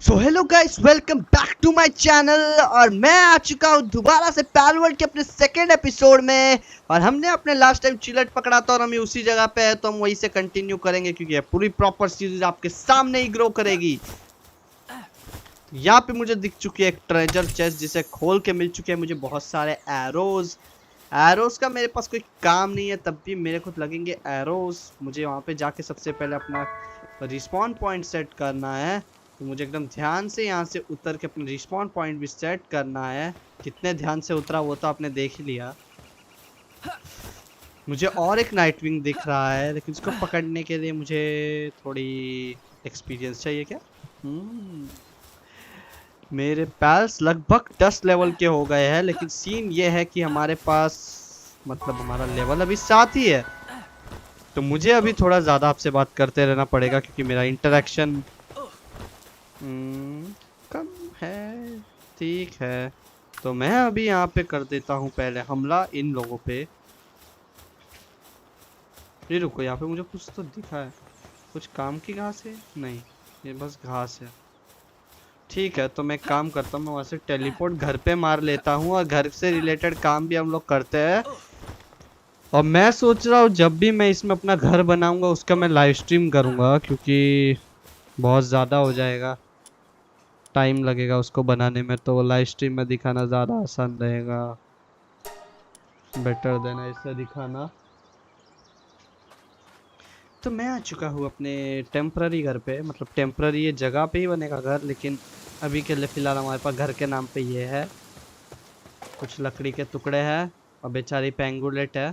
So hello guys, welcome back to my channel. और मैं आ चुका हूँ दोबारा से पैलवर्ल्ड के अपने सेकेंड एपिसोड में। और हमने अपने लास्ट टाइम चिलट पकड़ा था और हम उसी जगह पे है, तो हम वहीं से कंटिन्यू करेंगे क्योंकि ये पूरी प्रॉपर सीरीज आपके सामने ही ग्रो करेगी। यहाँ पे मुझे दिख चुकी है एक ट्रेजर चेस्ट जिसे खोल के मिल चुके हैं मुझे बहुत सारे एरोज। एरोज का मेरे पास कोई काम नहीं है, तब भी मेरे को लगेंगे एरोज। मुझे वहाँ पे जाके सबसे पहले अपना रिस्पॉन पॉइंट सेट करना है, तो मुझे एकदम ध्यान से यहाँ से उतर के अपना रिस्पॉन पॉइंट भी सेट करना है। कितने ध्यान से उतरा वो तो आपने देख ही लिया। मुझे और एक नाइटविंग दिख रहा है, लेकिन इसको पकड़ने के लिए मुझे थोड़ी एक्सपीरियंस चाहिए क्या? मेरे पैल्स लगभग 10 लेवल के हो गए हैं, लेकिन सीन ये है कि हमारे पास मतलब हमारा लेवल अभी 7 ही है, तो मुझे अभी थोड़ा ज़्यादा आपसे बात करते रहना पड़ेगा क्योंकि मेरा इंटरेक्शन कम है। ठीक है, तो मैं अभी यहाँ पे कर देता हूँ पहले हमला इन लोगों पे। ये रुको, यहाँ पे मुझे कुछ तो दिखा है। कुछ काम की घास है? नहीं, ये बस घास है। ठीक है, तो मैं काम करता हूँ, मैं वहाँ से टेलीपोर्ट घर पे मार लेता हूँ और घर से रिलेटेड काम भी हम लोग करते हैं। और मैं सोच रहा हूँ जब भी मैं इसमें अपना घर बनाऊंगा उसका मैं लाइव स्ट्रीम करूँगा, क्योंकि बहुत ज़्यादा हो जाएगा, टाइम लगेगा उसको बनाने में, तो लाइव स्ट्रीम में दिखाना ज़्यादा आसान रहेगा, बेटर देना ऐसे दिखाना। तो मैं आ चुका हूँ अपने टेम्प्ररी घर पे, मतलब टेम्प्ररी ये जगह पे ही बनेगा घर, लेकिन अभी के लिए फ़िलहाल हमारे पास घर के नाम पे ये है। कुछ लकड़ी के टुकड़े हैं और बेचारी पेंगुलेट है।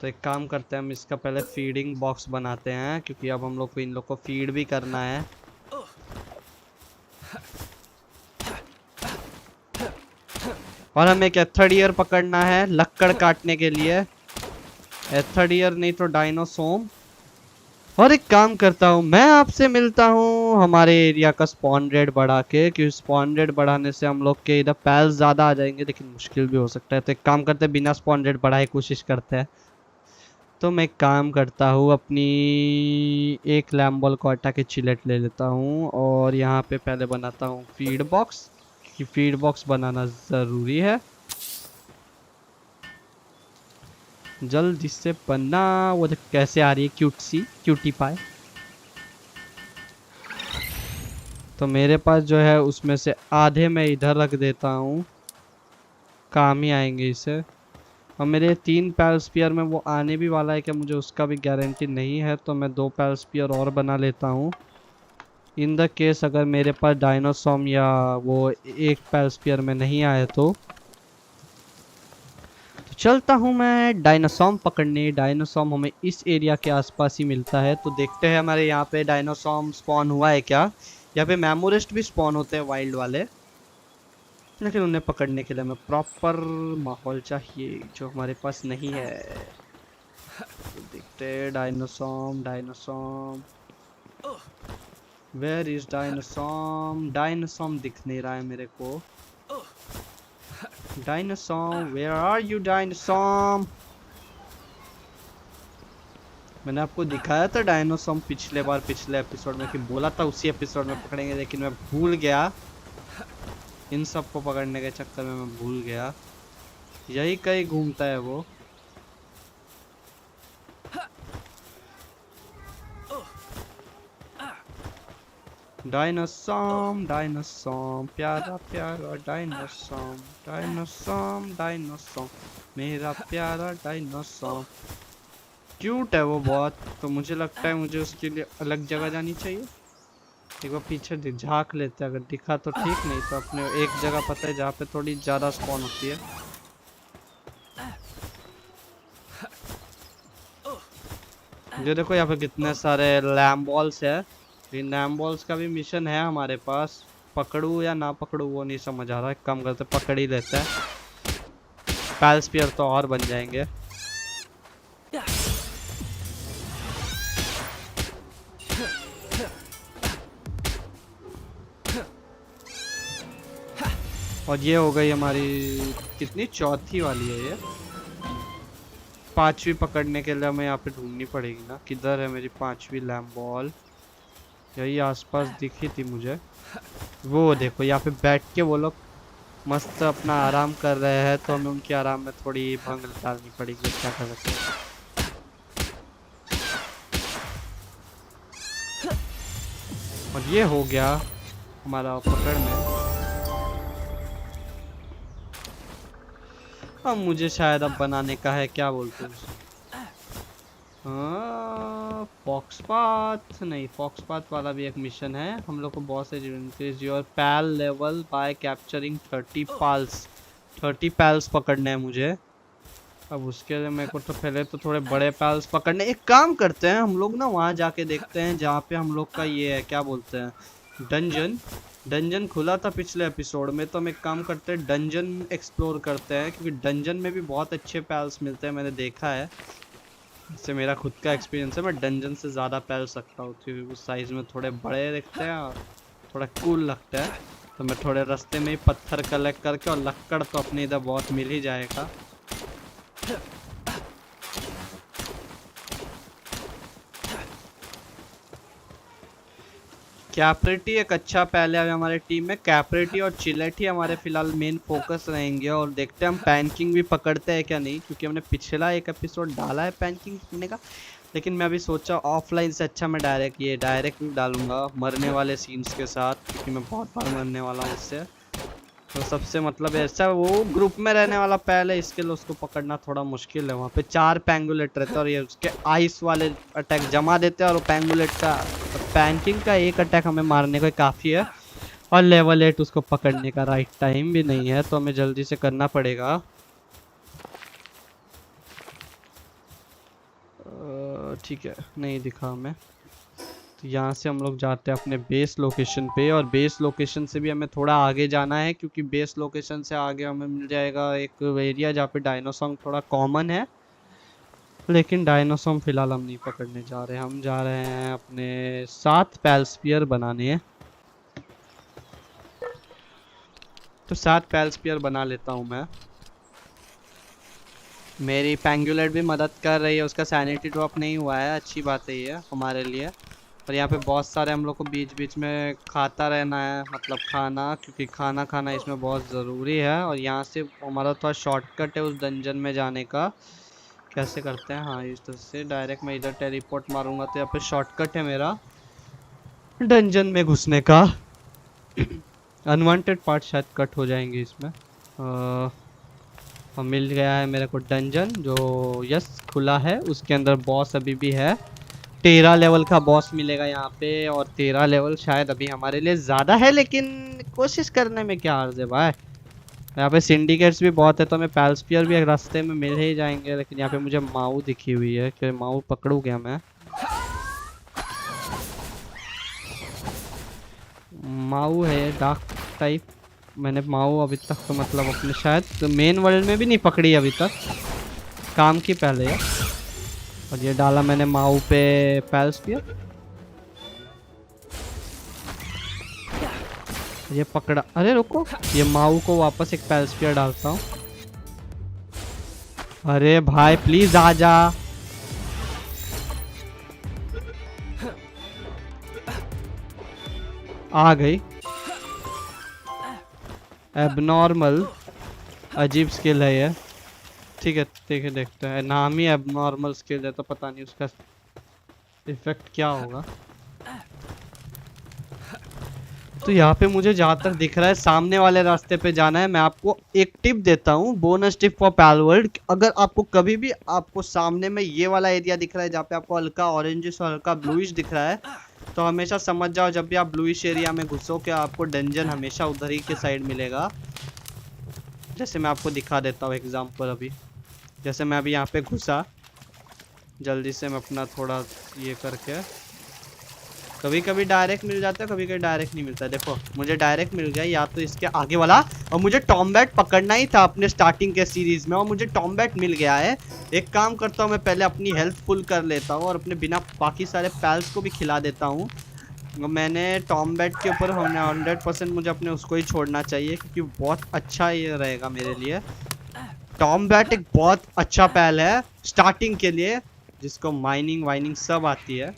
तो एक काम करते हैं, हम इसका पहले फीडिंग बॉक्स बनाते हैं क्योंकि अब हम लोग को इन लोग को फीड भी करना है। और हमें एक एथर्डियर पकड़ना है लक्कड़ काटने के लिए। एथर्डियर नहीं तो डायनोसोम। और एक काम करता हूँ, मैं आपसे मिलता हूँ हमारे एरिया का स्पॉन रेट बढ़ा के, क्योंकि स्पॉन रेट बढ़ाने से हम लोग के इधर पैल्स ज़्यादा आ जाएंगे, लेकिन मुश्किल भी हो सकता है। तो एक काम करते हैं, बिना स्पॉन रेट बढ़ाए कोशिश करते हैं। तो मैं काम करता हूँ, अपनी एक लैम्बॉल को हटा के चिलेट ले लेता हूँ और यहाँ पे पहले बनाता हूँ फीड बॉक्स, क्योंकि फीड बॉक्स बनाना ज़रूरी है। जल्दी से बना। वो देख कैसे आ रही है क्यूट सी क्यूटी पाए। तो मेरे पास जो है उसमें से आधे मैं इधर रख देता हूँ, काम ही आएंगे इसे। और मेरे 3 पैल स्पीयर में वो आने भी वाला है कि मुझे उसका भी गारंटी नहीं है, तो मैं 2 पैल स्पीयर और बना लेता हूँ इन द केस अगर मेरे पास डायनोसॉम या वो एक पैल स्पीयर में नहीं आए तो चलता हूँ मैं डायनासॉम पकड़ने। डायनासॉम हमें इस एरिया के आसपास ही मिलता है, तो देखते हैं हमारे यहाँ पे डायनासॉम स्पॉन हुआ है क्या। यहाँ पे मेमोरिस्ट भी स्पॉन होते हैं वाइल्ड वाले, लेकिन उन्हें पकड़ने के लिए हमें प्रॉपर माहौल चाहिए जो हमारे पास नहीं है। तो देखते हैं डायनासॉम। डायनासॉम वेयर इज डायनासॉम? डायनासॉम दिख नहीं रहा है मेरे को। डायनासॉम वेयर आर यू डायनासॉम? मैंने आपको दिखाया था डायनोसॉम पिछले बार, पिछले एपिसोड में, कि बोला था उसी एपिसोड में पकड़ेंगे, लेकिन मैं भूल गया। इन सब को पकड़ने के चक्कर में मैं भूल गया। यही कहीं घूमता है वो। डायनोसॉम डायनोसॉम प्यारा प्यारा डायनोसॉम। डायनोसॉम डायनोसॉम मेरा प्यारा डायनोसॉम। क्यूट है वो बहुत, तो मुझे लगता है मुझे उसके लिए अलग जगह जानी चाहिए। एक बार पीछे झाँक लेते हैं, अगर दिखा तो ठीक, नहीं तो अपने एक जगह पता है जहाँ पे थोड़ी ज़्यादा स्पॉन होती है। ये देखो यहाँ पे कितने सारे लैम्ब बॉल्स है। इन लैम्ब बॉल्स का भी मिशन है हमारे पास। पकड़ू या ना पकड़ू वो नहीं समझ आ रहा है, कम करते पकड़ ही लेते हैं। पैल स्पीयर तो और बन जाएंगे। और ये हो गई हमारी कितनी, चौथी वाली है ये। 5वीं पकड़ने के लिए हमें यहाँ पे ढूंढनी पड़ेगी ना, किधर है मेरी 5वीं लैम्ब बॉल? यही आसपास दिखी थी मुझे। वो देखो यहाँ पे बैठ के वो लोग मस्त अपना आराम कर रहे हैं, तो हमें उनके आराम में थोड़ी भंग डालनी पड़ेगी। क्या कर सकते हैं। और ये हो गया हमारा पकड़ में। अब मुझे शायद अब बनाने का है, क्या बोलते हैं, हाँ फॉक्सपाथ नहीं, फॉक्सपाथ वाला भी एक मिशन है। हम लोग को बहुत से increase your pal level by capturing 30 pals. 30 pals पकड़ने हैं मुझे। अब उसके लिए मेरे को तो पहले तो थोड़े बड़े पैल्स पकड़ने। एक काम करते हैं हम लोग ना, वहाँ जाके देखते हैं जहाँ पे हम लोग का ये है, क्या बोलते हैं, डंजन। डंजन खुला था पिछले एपिसोड में, तो हम एक काम करते हैं डंजन एक्सप्लोर करते हैं, क्योंकि डंजन में भी बहुत अच्छे पैल्स मिलते हैं, मैंने देखा है। इससे मेरा खुद का एक्सपीरियंस है, मैं डंजन से ज़्यादा पैल सकता हूँ क्योंकि उस साइज़ में थोड़े बड़े दिखते हैं और थोड़ा कूल लगता है। तो मैं थोड़े रास्ते में ही पत्थर कलेक्ट करके, और लक्कड़ तो अपने इधर बहुत मिल ही जाएगा। कैप्रिटी एक अच्छा पहले है हमारे टीम में। कैप्रिटी और चिलेट ही हमारे फिलहाल मेन फोकस रहेंगे, और देखते हैं हम पैनकिंग भी पकड़ते हैं क्या नहीं, क्योंकि हमने पिछला एक एपिसोड डाला है पैनकिंग पकड़ने का। लेकिन मैं अभी सोचा ऑफलाइन से अच्छा मैं डायरेक्ट डालूंगा मरने वाले सीन्स के साथ, क्योंकि मैं बहुत बार मरने वाला हूँ इससे। तो सबसे मतलब ऐसा वो ग्रुप में रहने वाला पहले, इसके लिए उसको पकड़ना थोड़ा मुश्किल है। वहाँ पे 4 पैंगुलेट रहते हैं और ये उसके आइस वाले अटैक जमा देते हैं, और पैंगुलेट का पैंकिंग का एक अटैक हमें मारने को काफ़ी है। और लेवल 8 उसको पकड़ने का राइट टाइम भी नहीं है, तो हमें जल्दी से करना पड़ेगा। ठीक है, नहीं दिखा हमें। तो यहाँ से हम लोग जाते हैं अपने बेस लोकेशन पे, और बेस लोकेशन से भी हमें थोड़ा आगे जाना है, क्योंकि बेस लोकेशन से आगे हमें मिल जाएगा एक एरिया जहाँ पे डायनासोर थोड़ा कॉमन है। लेकिन डायनासोर फिलहाल हम नहीं पकड़ने जा रहे हैं, हम जा रहे हैं अपने 7 पैलस्पियर बनाने। तो 7 पैलस्पियर बना लेता हूँ मैं। मेरी पैंगुलेट भी मदद कर रही है, उसका सैनिटी ड्रॉप नहीं हुआ है, अच्छी बात है ये हमारे लिए। और यहाँ पे बहुत सारे हम लोग को बीच बीच में खाता रहना है, मतलब खाना, क्योंकि खाना खाना इसमें बहुत ज़रूरी है। और यहाँ से हमारा थोड़ा शॉर्टकट है उस डंजन में जाने का। कैसे करते हैं, हाँ इस तरह से डायरेक्ट मैं इधर टेलीपोर्ट मारूंगा, तो यहाँ पे शॉर्टकट है मेरा डंजन में घुसने का। अनवांटेड पार्ट शायद कट हो जाएंगे इसमें। और मिल गया है मेरे को डंजन, जो यस खुला है। उसके अंदर बॉस अभी भी है, 13 लेवल का बॉस मिलेगा यहाँ पे। और 13 लेवल शायद अभी हमारे लिए ज़्यादा है, लेकिन कोशिश करने में क्या अर्ज है भाई। यहाँ पे सिंडिकेट्स भी बहुत है, तो हमें पैलस्पियर भी एक रास्ते में मिल ही जाएंगे। लेकिन यहाँ पे मुझे माऊ दिखी हुई है, कि माऊ पकड़ू क्या मैं। माऊ है डार्क टाइप। मैंने माऊ अभी तक तो मतलब अपने शायद तो मेन वर्ल्ड में भी नहीं पकड़ी अभी तक, काम की पहले है। और ये डाला मैंने माऊ पे पैलस्पियर, ये पकड़ा। अरे रुको, ये माऊ को वापस एक पैलस्पियर डालता हूँ। अरे भाई प्लीज आ जा। आ गई। एबनॉर्मल, अजीब स्किल है ये। ठीक है देखते हैं, नाम ही एबनॉर्मल स्किल है, तो पता नहीं उसका इफेक्ट क्या होगा। तो यहाँ पे मुझे जहाँ तक दिख रहा है सामने वाले रास्ते पे जाना है। मैं आपको एक टिप देता हूँ, बोनस टिप फॉर पैलवर्ल्ड। अगर आपको कभी भी आपको सामने में ये वाला एरिया दिख रहा है जहाँ पे आपको हल्का ऑरेंजिश और हल्का ब्लूइश दिख रहा है, तो हमेशा समझ जाओ जब भी आप ब्लूइश एरिया में घुसो कि आपको डंजन हमेशा उधर ही के साइड मिलेगा। जैसे मैं आपको दिखा देता हूँ एग्जाम्पल। अभी जैसे मैं अभी यहाँ पे घुसा, जल्दी से मैं अपना थोड़ा ये करके, कभी कभी डायरेक्ट मिल जाता है, कभी कभी डायरेक्ट नहीं मिलता। देखो मुझे डायरेक्ट मिल गया, या तो इसके आगे वाला। और मुझे टॉम्बैट पकड़ना ही था अपने स्टार्टिंग के सीरीज में, और मुझे टॉम्बैट मिल गया है। एक काम करता हूँ, मैं पहले अपनी हेल्थ फुल कर लेता हूँ और अपने बिना बाकी सारे पैल्स को भी खिला देता हूँ। मैंने टॉम्बैट के ऊपर 100% मुझे अपने उसको ही छोड़ना चाहिए, क्योंकि बहुत अच्छा ये रहेगा मेरे लिए। टॉम्बैट एक बहुत अच्छा पैल है स्टार्टिंग के लिए, जिसको माइनिंग वाइनिंग सब आती है।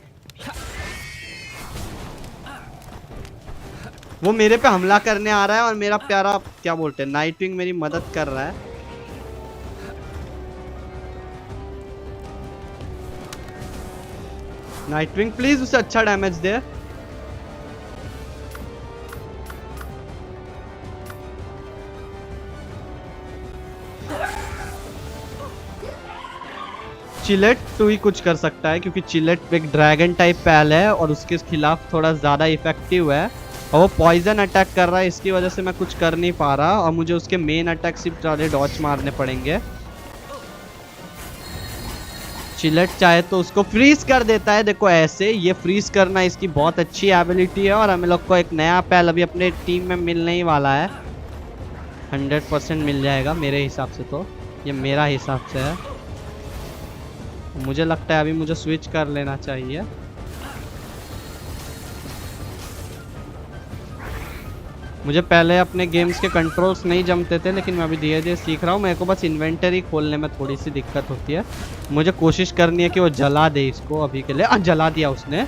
वो मेरे पे हमला करने आ रहा है और मेरा प्यारा क्या बोलते हैं नाइटविंग मेरी मदद कर रहा है। नाइटविंग प्लीज उसे अच्छा डैमेज दे। चिलेट तो ही कुछ कर सकता है क्योंकि चिलेट एक ड्रैगन टाइप पैल है और उसके खिलाफ थोड़ा ज़्यादा इफेक्टिव है और वो पॉइजन अटैक कर रहा है, इसकी वजह से मैं कुछ कर नहीं पा रहा और मुझे उसके मेन अटैक सिर्फ वाले डॉच मारने पड़ेंगे। चिलेट चाहे तो उसको फ्रीज कर देता है, देखो ऐसे ये फ्रीज करना इसकी बहुत अच्छी एबिलिटी है और हम लोग को एक नया पैल अभी अपने टीम में मिलने ही वाला है। 100% मिल जाएगा मेरे हिसाब से, तो ये मेरा हिसाब से है। मुझे लगता है अभी मुझे स्विच कर लेना चाहिए। मुझे पहले अपने गेम्स के कंट्रोल्स नहीं जमते थे लेकिन मैं अभी धीरे धीरे सीख रहा हूँ। मेरे को बस इन्वेंटरी खोलने में थोड़ी सी दिक्कत होती है। मुझे कोशिश करनी है कि वो जला दे इसको अभी के लिए। जला दिया उसने।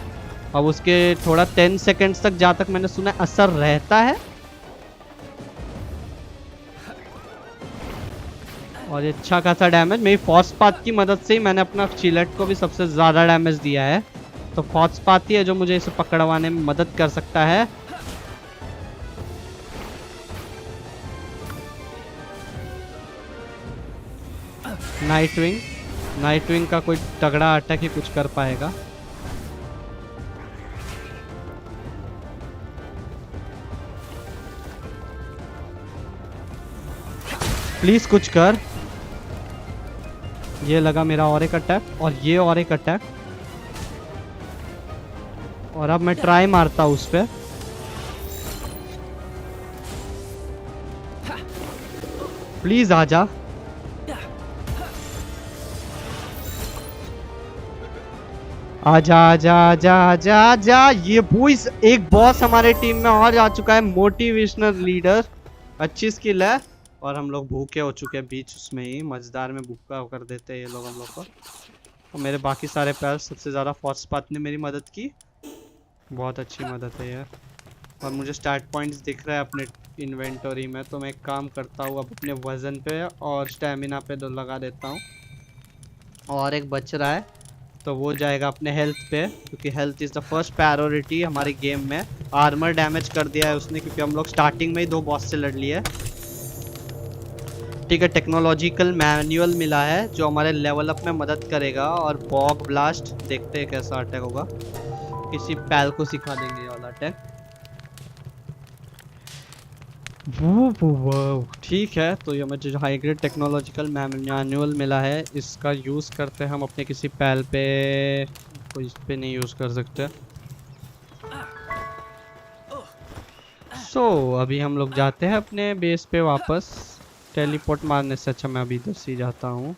अब उसके थोड़ा 10 सेकेंड्स तक जहाँ तक मैंने सुना असर रहता है और ये अच्छा खासा डैमेज मेरी फॉस्पाथ की मदद से ही मैंने अपना चिलेट को भी सबसे ज़्यादा डैमेज दिया है। तो फॉस्पाथ ही है जो मुझे इसे पकड़वाने में मदद कर सकता है। नाइटविंग का कोई तगड़ा अटैक ही कुछ कर पाएगा। प्लीज कुछ कर। ये लगा मेरा और एक अटैक और ये और एक अटैक और अब मैं ट्राई मारता हूं उस पे। प्लीज आजा। आजा आजा आजा आजा आजा। ये बॉयज एक बॉस हमारे टीम में और आ चुका है, मोटिवेशनल लीडर। अच्छी स्किल है और हम लोग भूखे हो चुके हैं बीच उसमें ही मजेदार में भूखा कर देते हैं ये लोग हम लोग को। और मेरे बाकी सारे पैर सबसे ज़्यादा फॉस्पाथ ने मेरी मदद की, बहुत अच्छी मदद है यार। और मुझे स्टार्ट पॉइंट्स दिख रहा है अपने इन्वेंटरी में, तो मैं एक काम करता हूँ अब अपने वजन पे और स्टेमिना पे दो लगा देता हूँ। और एक बच रहा है तो वो जाएगा अपने हेल्थ पे क्योंकि health is the first priority हमारे गेम में। आर्मर डैमेज कर दिया है उसने क्योंकि हम लोग स्टार्टिंग में ही 2 बॉस से लड़ लिए। ठीक है, टेक्नोलॉजिकल मैनुअल मिला है जो हमारे लेवल अप में मदद करेगा। और बॉग ब्लास्ट देखते हैं कैसा अटैक होगा, किसी पैल को सिखा देंगे ये वाला अटैक। वो ठीक है, तो ये मुझे जो हाई ग्रेड टेक्नोलॉजिकल मैनुअल मिला है इसका यूज़ करते हैं हम अपने किसी पैल पे। कोई इस पे नहीं यूज़ कर सकते। अभी हम लोग जाते हैं अपने बेस पे वापस। टेलीपोर्ट मारने से अच्छा मैं अभी इधर से जाता हूँ।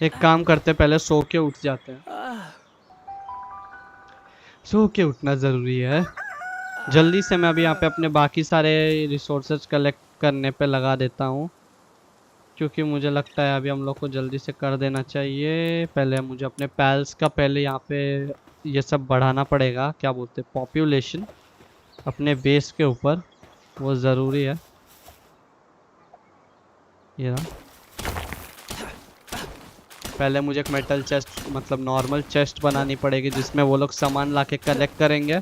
एक काम करते पहले सो के उठ जाते हैं। सो के उठना ज़रूरी है। जल्दी से मैं अभी यहाँ पे अपने बाकी सारे रिसोर्सेज कलेक्ट करने पे लगा देता हूँ क्योंकि मुझे लगता है अभी हम लोग को जल्दी से कर देना चाहिए। पहले मुझे अपने पैल्स का पहले यहाँ पे ये सब बढ़ाना पड़ेगा, क्या बोलते हैं पॉपुलेशन अपने बेस के ऊपर, वो ज़रूरी है। ये ना पहले मुझे एक मेटल चेस्ट मतलब नॉर्मल चेस्ट बनानी पड़ेगी जिसमें वो लोग सामान लाके कलेक्ट करेंगे।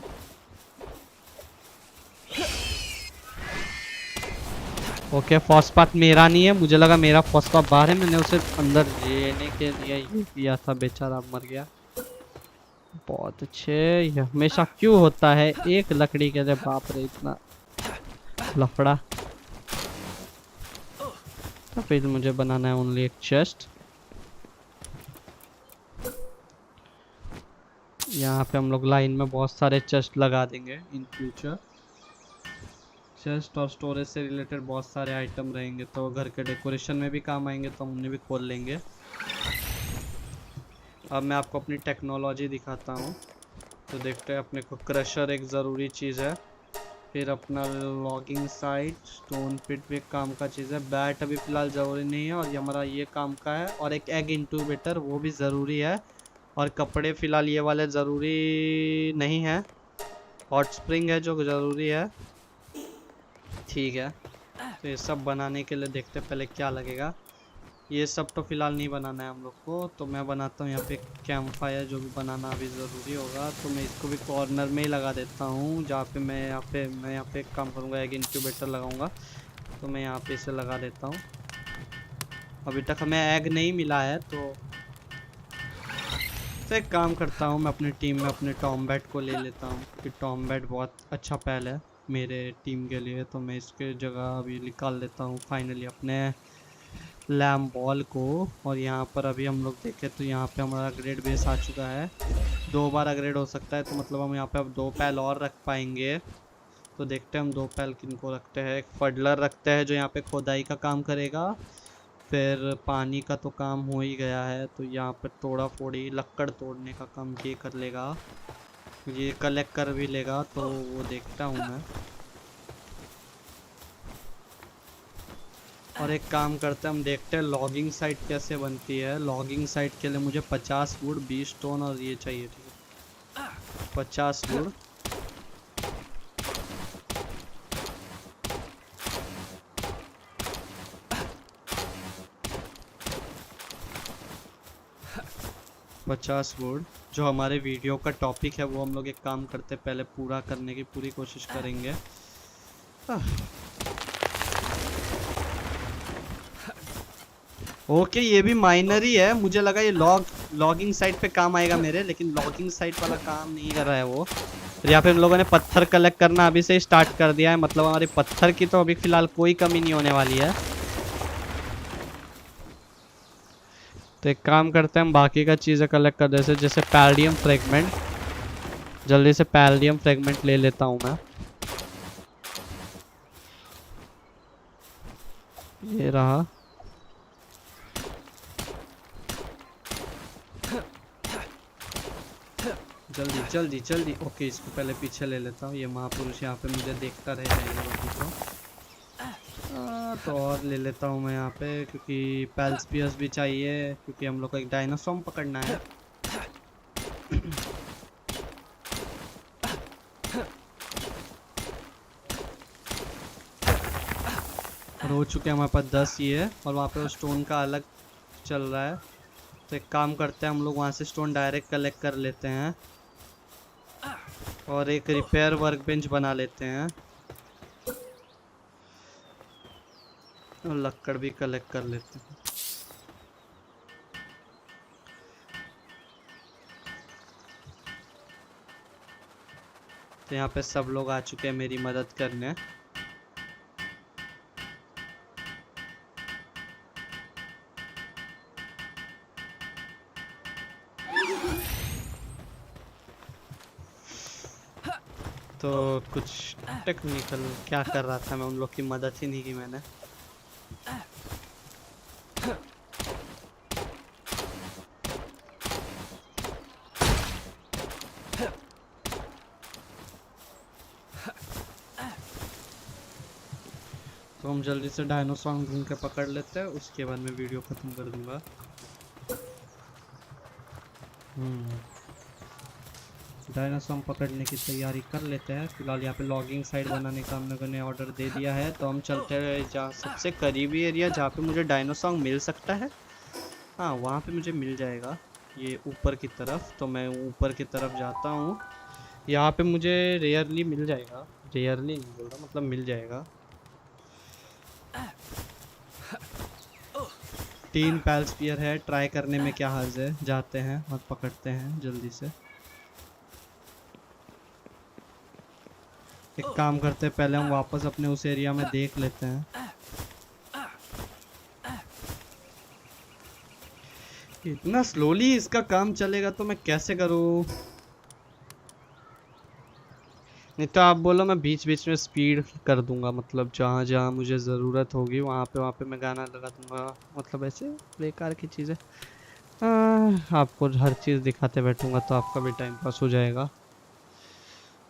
ओके, फॉस्फेट मेरा नहीं है, मुझे लगा मेरा फॉस्फेट बाहर है, मैंने उसे अंदर लेने के लिए ये किया था, बेचारा मर गया। बहुत अच्छे, ये हमेशा क्यों होता है एक लकड़ी के लिए, बाप रे इतना लफड़ा। तो फिर मुझे बनाना है ओनली एक चेस्ट। यहाँ पे हम लोग लाइन में बहुत सारे चेस्ट लगा देंगे इन फ्यूचर। चेस्ट और स्टोरेज से रिलेटेड बहुत सारे आइटम रहेंगे तो घर के डेकोरेशन में भी काम आएंगे, तो हम उन्हें भी खोल लेंगे। अब मैं आपको अपनी टेक्नोलॉजी दिखाता हूँ। तो देखते हैं, अपने को क्रशर एक ज़रूरी चीज़ है। फिर अपना लॉगिंग साइट, स्टोन पिट भी एक काम का चीज़ है। बैट अभी फ़िलहाल ज़रूरी नहीं है, और ये हमारा ये काम का है। और एक एग इंक्यूबेटर वो भी ज़रूरी है। और कपड़े फ़िलहाल ये वाले ज़रूरी नहीं है। हॉट स्प्रिंग है जो ज़रूरी है। ठीक है, तो ये सब बनाने के लिए देखते हैं पहले क्या लगेगा। ये सब तो फिलहाल नहीं बनाना है हम लोग को, तो मैं बनाता हूँ यहाँ पे कैंप फायर, जो भी बनाना अभी ज़रूरी होगा। तो मैं इसको भी कॉर्नर में ही लगा देता हूँ, जहाँ पे मैं यहाँ पे एक काम करूँगा, एक इंक्यूबेटर लगाऊंगा। तो मैं यहाँ पे इसे लगा देता हूँ। अभी तक हमें एग नहीं मिला है, तो एक काम करता हूँ, मैं अपनी टीम में अपने टॉम्बैट को ले लेता हूँ, क्योंकि टॉम्बैट बहुत अच्छा पहल है मेरे टीम के लिए। तो मैं इसके जगह अभी निकाल लेता हूँ फाइनली अपने लैम बॉल को। और यहाँ पर अभी हम लोग देखें तो यहाँ पे हमारा ग्रेड बेस आ चुका है। 2 बार अपग्रेड हो सकता है, तो मतलब हम यहाँ पे अब 2 पैल और रख पाएंगे। तो देखते हैं हम 2 पैल किन को रखते हैं। एक फडलर रखते हैं जो यहाँ पे खोदाई का काम करेगा। फिर पानी का तो काम हो ही गया है, तो यहाँ पर तोड़ा फोड़ी लक्कड़ तोड़ने का काम ये कर लेगा, ये कलेक्ट कर भी लेगा। तो वो देखता हूँ मैं। और एक काम करते हैं, हम देखते हैं लॉगिंग साइट कैसे बनती है। लॉगिंग साइट के लिए मुझे 50 वुड, 20 स्टोन और ये चाहिए। ठीक है, 50 वुड, 50 वुड। जो हमारे वीडियो का टॉपिक है वो हम लोग एक काम करते पहले पूरा करने की पूरी कोशिश करेंगे। ओके, ये भी माइनर ही है। मुझे लगा ये लॉगिंग साइट पे काम आएगा मेरे, लेकिन लॉगिंग साइट वाला काम नहीं कर रहा है वो। तो यहाँ पे हम लोगों ने पत्थर कलेक्ट करना अभी से स्टार्ट कर दिया है, मतलब हमारी पत्थर की तो अभी फिलहाल कोई कमी नहीं होने वाली है। तो एक काम करते हैं, हम बाकी का चीज़ें कलेक्ट कर देते, जैसे पैल्डियम फ्रेगमेंट। जल्दी से पैल्डियम फ्रेगमेंट ले लेता हूँ मैं। ये रहा। जल्दी जल्दी जल्दी। ओके, इसको पहले पीछे ले लेता हूँ। ये महापुरुष यहाँ पे मुझे देखता रहेगा ये। तो और ले लेता हूँ मैं यहाँ पे, क्योंकि पैल्सपियस भी चाहिए, क्योंकि हम लोग को एक डायनासोर पकड़ना है। और हो चुके हैं हमारे पास 10 ये, और वहाँ पे स्टोन का अलग चल रहा है। तो एक काम करते हैं, हम लोग वहाँ से स्टोन डायरेक्ट कलेक्ट कर लेते हैं और एक रिपेयर वर्कबेंच बना लेते हैं, और लक्कड़ भी कलेक्ट कर लेते हैं। तो यहाँ पे सब लोग आ चुके हैं मेरी मदद करने। तो कुछ टेक्निकल क्या कर रहा था मैं, उन लोग की मदद ही नहीं की मैंने। तो हम जल्दी से डायनासोर ढूंढ के पकड़ लेते हैं, उसके बाद मैं वीडियो खत्म कर दूंगा। डायनासोर पकड़ने की तैयारी कर लेते हैं। फिलहाल यहाँ पे लॉगिंग साइट बनाने का हम लोगों ने ऑर्डर दे दिया है, तो हम चलते हैं जहाँ सबसे करीबी एरिया जहाँ पे मुझे डायनासोर मिल सकता है। हाँ, वहाँ पे मुझे मिल जाएगा, ये ऊपर की तरफ। तो मैं ऊपर की तरफ जाता हूँ। यहाँ पे मुझे रेयरली मिल जाएगा, रेयरली नहीं बोल रहा, मतलब मिल जाएगा। 3 पैल्सपियर है, ट्राई करने में क्या हर्ज है। जाते हैं और पकड़ते हैं जल्दी से। एक काम करते हैं, पहले हम वापस अपने उस एरिया में देख लेते हैं। इतना स्लोली इसका काम चलेगा तो मैं कैसे करूँ? नहीं तो आप बोलो, मैं बीच बीच में स्पीड कर दूंगा, मतलब जहाँ जहाँ मुझे ज़रूरत होगी वहाँ पे मैं गाना लगा दूंगा, मतलब ऐसे बेकार की चीज़ें। आपको हर चीज़ दिखाते बैठूंगा तो आपका भी टाइम पास हो जाएगा।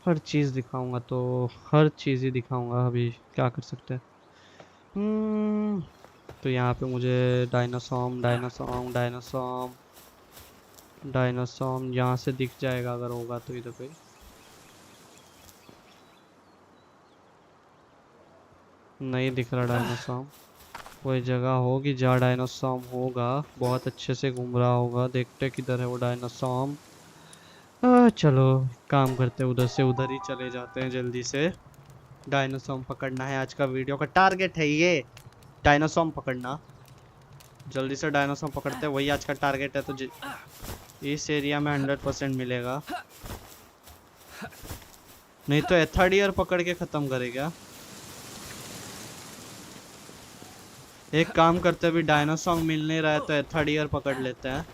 हर चीज़ दिखाऊंगा, तो हर चीज़ ही दिखाऊंगा, अभी क्या कर सकते हैं। तो यहाँ पे मुझे डायनासोम डायनासोम डायनासोम डायनासोम यहाँ से दिख जाएगा अगर होगा तो इधर पे। नहीं दिख रहा डायनासोम। कोई जगह होगी जहाँ डायनासोम होगा, बहुत अच्छे से घूम रहा होगा। देखते किधर है वो डायनासोम। चलो काम करते, उधर से उधर ही चले जाते हैं जल्दी से। डायनासोम पकड़ना है, आज का वीडियो का टारगेट है ये, डायनासोम पकड़ना। जल्दी से डायनासोर पकड़ते हैं, वही आज का टारगेट है। तो इस एरिया में 100% मिलेगा, नहीं तो थर्ड ईयर पकड़ के खत्म करेगा। एक काम करते हैं, अभी डायनासोर मिल नहीं रहा है तो थर्ड ईयर पकड़ लेते हैं,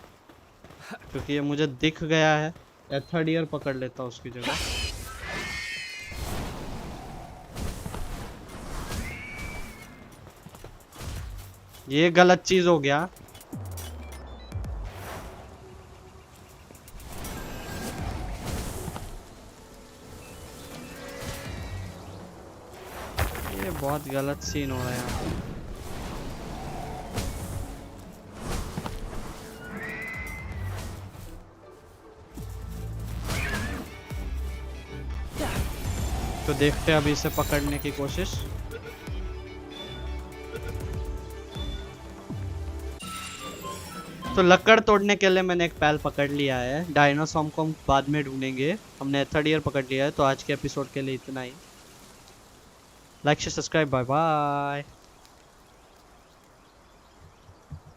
क्योंकि ये मुझे दिख गया है। थर्ड ईयर पकड़ लेता हूँ उसकी जगह। ये गलत चीज हो गया। ये बहुत गलत सीन हो रहा है यहाँ पे। तो देखते हैं अभी इसे पकड़ने की कोशिश। तो लकड़ तोड़ने के लिए मैंने एक पैल पकड़ लिया है। डायनासोर को हम बाद में ढूंढेंगे, हमने थर्ड ईयर पकड़ लिया है। तो आज के एपिसोड के लिए इतना ही। लाइक से सब्सक्राइब, बाय बाय।